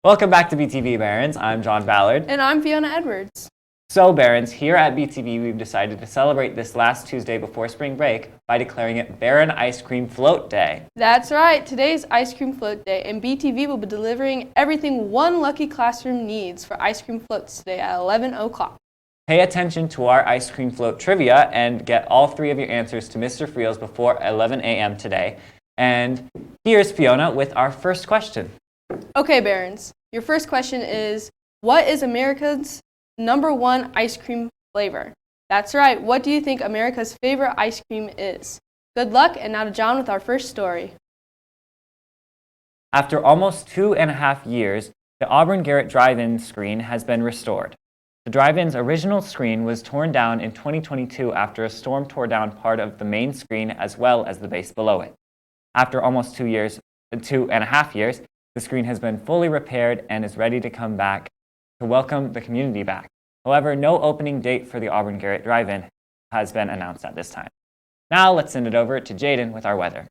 Welcome back to BTV Barons. I'm John Ballard. And I'm Fiona Edwards. So Barons, here at BTV we've decided to celebrate this last Tuesday before spring break by declaring it Baron Ice Cream Float Day. That's right, today's Ice Cream Float Day, and BTV will be delivering everything one lucky classroom needs for ice cream floats today at 11 o'clock. Pay attention to our ice cream float trivia and get all three of your answers to Mr. Friels before 11 a.m. today. And here's Fiona with our first question. Okay, Barons, your first question is, what is America's #1 ice cream flavor? That's right, what do you think America's favorite ice cream is? Good luck, and now to John with our first story. After almost 2.5 years, the Auburn Garrett drive-in screen has been restored. The drive-in's original screen was torn down in 2022 after a storm tore down part of the main screen as well as the base below it. After almost 2.5 years, the screen has been fully repaired and is ready to come back to welcome the community back. However, no opening date for the Auburn Garrett drive-in has been announced at this time. Now let's send it over to Jaden with our weather.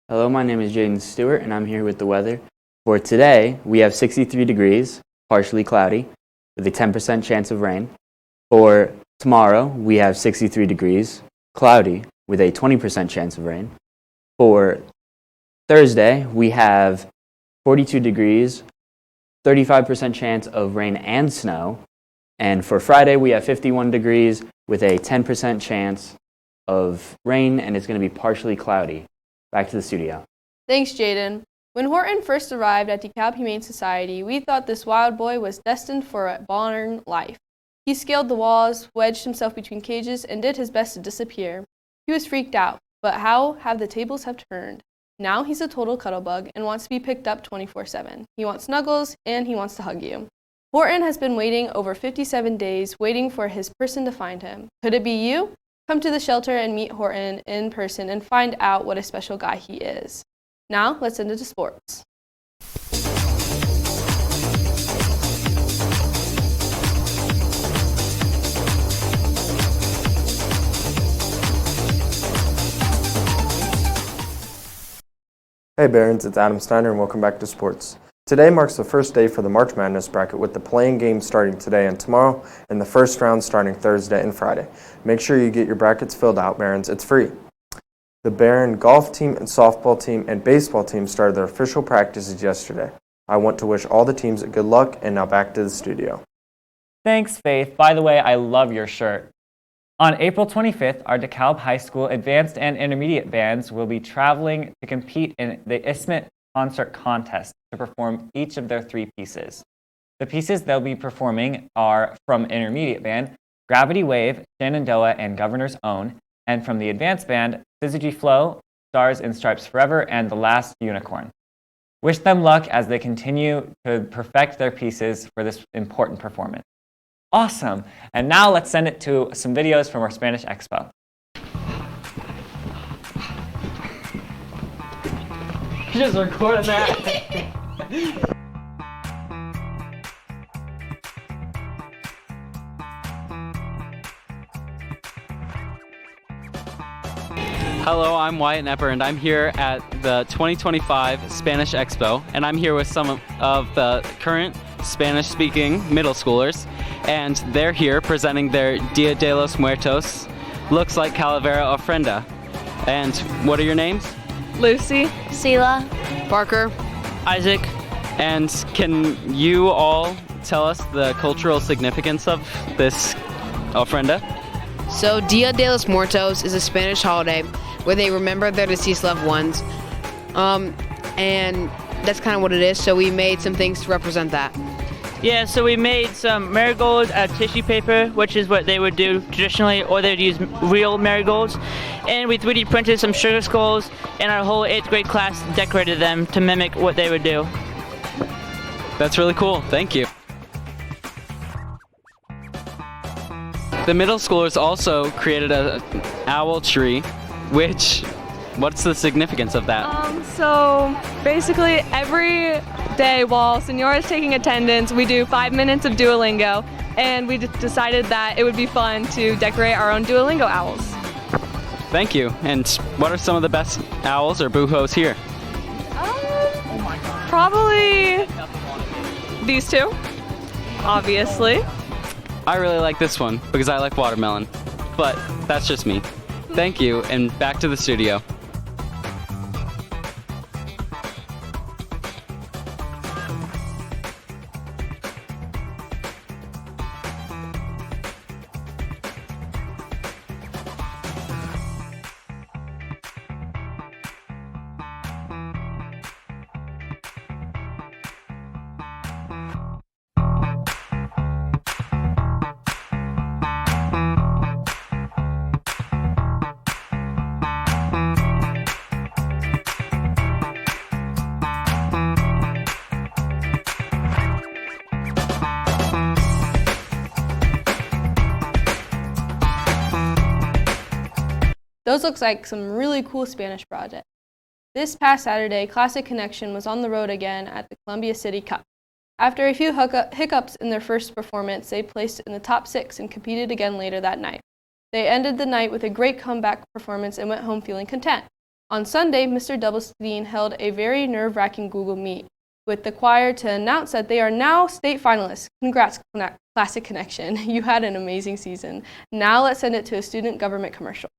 Hello, my name is Jaden Stewart and I'm here with the weather. For today, we have 63 degrees, partially cloudy, with a 10% chance of rain. For tomorrow, we have 63 degrees, cloudy, with a 20% chance of rain. For Thursday, we have 42 degrees, 35% chance of rain and snow. And for Friday, we have 51 degrees with a 10% chance of rain, and it's going to be partially cloudy. Back to the studio. Thanks, Jaden. When Horton first arrived at DeKalb Humane Society, we thought this wild boy was destined for a modern life. He scaled the walls, wedged himself between cages, and did his best to disappear. He was freaked out, but how have the tables have turned? Now he's a total cuddle bug and wants to be picked up 24/7. He wants snuggles and he wants to hug you. Horton has been waiting over 57 days, waiting for his person to find him. Could it be you? Come to the shelter and meet Horton in person and find out what a special guy he is. Now, let's end it to sports. Hey Barons, it's Adam Steiner and welcome back to sports. Today marks the first day for the March Madness bracket with the playing game starting today and tomorrow and the first round starting Thursday and Friday. Make sure you get your brackets filled out, Barons. It's free. The Baron golf team and softball team and baseball team started their official practices yesterday. I want to wish all the teams good luck, and now back to the studio. Thanks, Faith. By the way, I love your shirt. On April 25th, our DeKalb High School advanced and intermediate bands will be traveling to compete in the ISMIT Concert Contest to perform each of their 3 pieces. The pieces they'll be performing are from intermediate band, Gravity Wave, Shenandoah, and Governor's Own, and from the advanced band, Syzygy Flow, Stars and Stripes Forever, and The Last Unicorn. Wish them luck as they continue to perfect their pieces for this important performance. Awesome! And now let's send it to some videos from our Spanish Expo. Just recording that. Hello, I'm Wyatt Nepper, and I'm here at the 2025 Spanish Expo, and I'm here with some of the current Spanish-speaking middle schoolers, and they're here presenting their Dia de los Muertos, looks like Calavera Ofrenda. And what are your names? Lucy, Sela, Parker, Isaac. And can you all tell us the cultural significance of this ofrenda? So Dia de los Muertos is a Spanish holiday where they remember their deceased loved ones. And that's kind of what it is, so we made some things to represent that. Yeah, so we made some marigolds out of tissue paper, which is what they would do traditionally, or they'd use real marigolds. And we 3D printed some sugar skulls, and our whole 8th grade class decorated them to mimic what they would do. That's really cool, thank you. The middle schoolers also created an owl tree, what's the significance of that? So basically every day while Senora's taking attendance, we do 5 minutes of Duolingo, and we decided that it would be fun to decorate our own Duolingo owls. Thank you. And what are some of the best owls or buhos here? Probably these two, obviously. I really like this one because I like watermelon, but that's just me. Thank you, and back to the studio. Those looks like some really cool Spanish projects. This past Saturday, Classic Connection was on the road again at the Columbia City Cup. After a few hiccups in their first performance, they placed in the top 6 and competed again later that night. They ended the night with a great comeback performance and went home feeling content. On Sunday, Mr. Doublestein held a very nerve-wracking Google Meet with the choir to announce that they are now state finalists. Congrats, Classic Connection. You had an amazing season. Now let's send it to a student government commercial.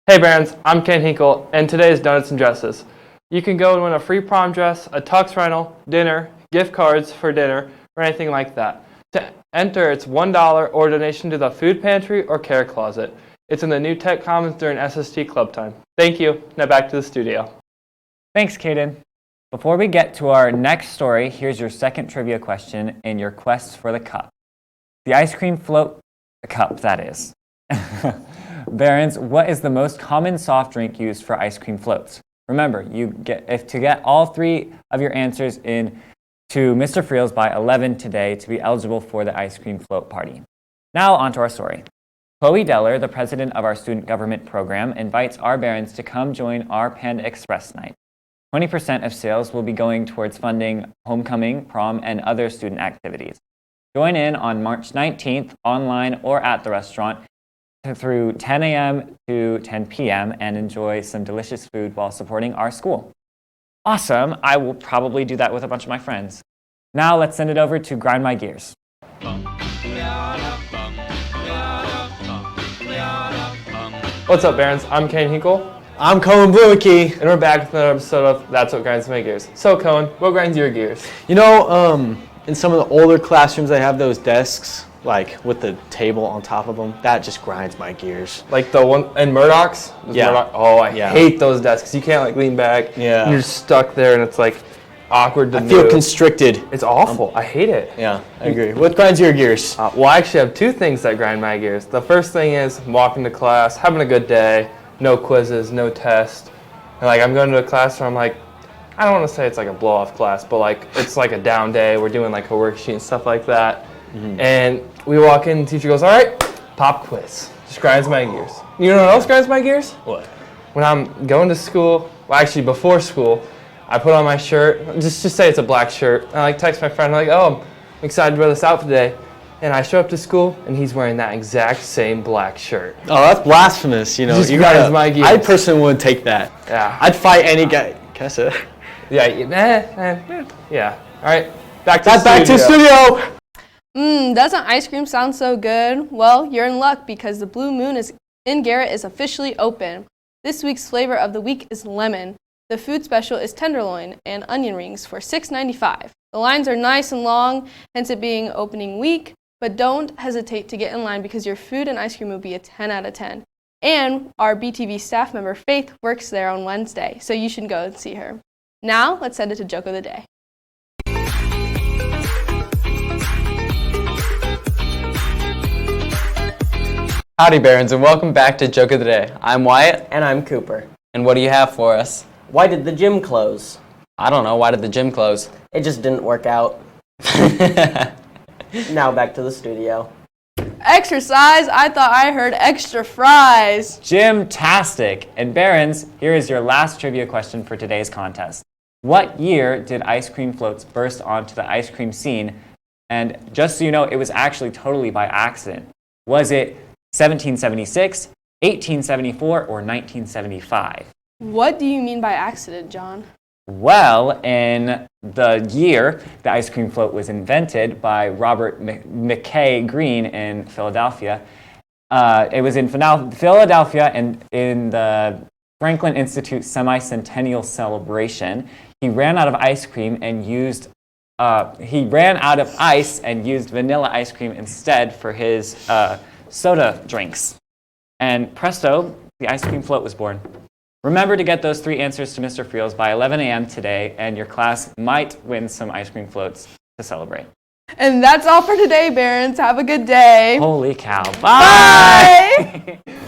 Hey Barons, I'm Ken Hinkle, and today is Donuts and Dresses. You can go and win a free prom dress, a tux rental, dinner, gift cards for dinner, or anything like that. To enter, it's $1 or donation to the food pantry or care closet. It's in the new Tech Commons during SST club time. Thank you. Now back to the studio. Thanks, Caden. Before we get to our next story, here's your second trivia question in your quest for the cup. The ice cream float, the cup, that is. Barons, what is the most common soft drink used for ice cream floats? Remember, to get all 3 of your answers in to Mr. Friels by 11 today to be eligible for the ice cream float party. Now on to our story. Chloe Deller, the president of our student government program, invites our Barons to come join our Panda Express night. 20% of sales will be going towards funding homecoming, prom, and other student activities. Join in on March 19th, online or at the restaurant, through 10 a.m. to 10 p.m. and enjoy some delicious food while supporting our school. Awesome! I will probably do that with a bunch of my friends. Now let's send it over to Grind My Gears. What's up, Barons? I'm Kane Hinkle. I'm Cohen Bluicky. And we're back with another episode of That's What Grinds My Gears. So, Cohen, what grinds your gears? You know, in some of the older classrooms, they have those desks, like with the table on top of them. That just grinds my gears. Like the one in Murdoch's? Yeah. I hate those desks. You can't like lean back. Yeah. And you're stuck there, and it's like awkward to I feel move. constricted. It's awful. I hate it. Yeah, I agree. What grinds your gears? Well, I actually have 2 things that grind my gears. The first thing is walking to class, having a good day, no quizzes, no tests. And like I'm going to a class where I'm like, I don't want to say it's like a blow-off class, but like it's like a down day. We're doing like a worksheet and stuff like that. Mm-hmm. And we walk in, the teacher goes, all right, pop quiz. Just grinds my gears. You know what else grinds my gears? What? When I'm going to school, well actually before school, I put on my shirt, just say it's a black shirt. And I like text my friend, I'm like, oh, I'm excited to wear this outfit today. And I show up to school, and he's wearing that exact same black shirt. Oh, that's blasphemous, you know. Just grinds my gears. I personally wouldn't take that. Yeah. I'd fight any guy. Can I say that? Yeah. All right, back to studio. Doesn't ice cream sound so good? Well, you're in luck because the Blue Moon in Garrett is officially open. This week's flavor of the week is lemon. The food special is tenderloin and onion rings for $6.95. The lines are nice and long, hence it being opening week, but don't hesitate to get in line because your food and ice cream will be a 10 out of 10. And our BTV staff member Faith works there on Wednesday, so you should go and see her. Now, let's send it to Joke of the Day. Howdy, Barons, and welcome back to Joke of the Day. I'm Wyatt. And I'm Cooper. And what do you have for us? Why did the gym close? I don't know. Why did the gym close? It just didn't work out. Now back to the studio. Exercise? I thought I heard extra fries. Gym-tastic. And Barons, here is your last trivia question for today's contest. What year did ice cream floats burst onto the ice cream scene? And just so you know, it was actually totally by accident. Was it 1776, 1874, or 1975? What do you mean by accident, John? Well, in the year the ice cream float was invented by Robert McKay Green in Philadelphia, it was in Philadelphia and in the Franklin Institute Semi-Centennial Celebration. He ran out of ice cream and used vanilla ice cream instead for his soda drinks. And presto, the ice cream float was born. Remember to get those 3 answers to Mr. Friels by 11 a.m. today, and your class might win some ice cream floats to celebrate. And that's all for today, Barons. Have a good day. Holy cow. Bye! Bye!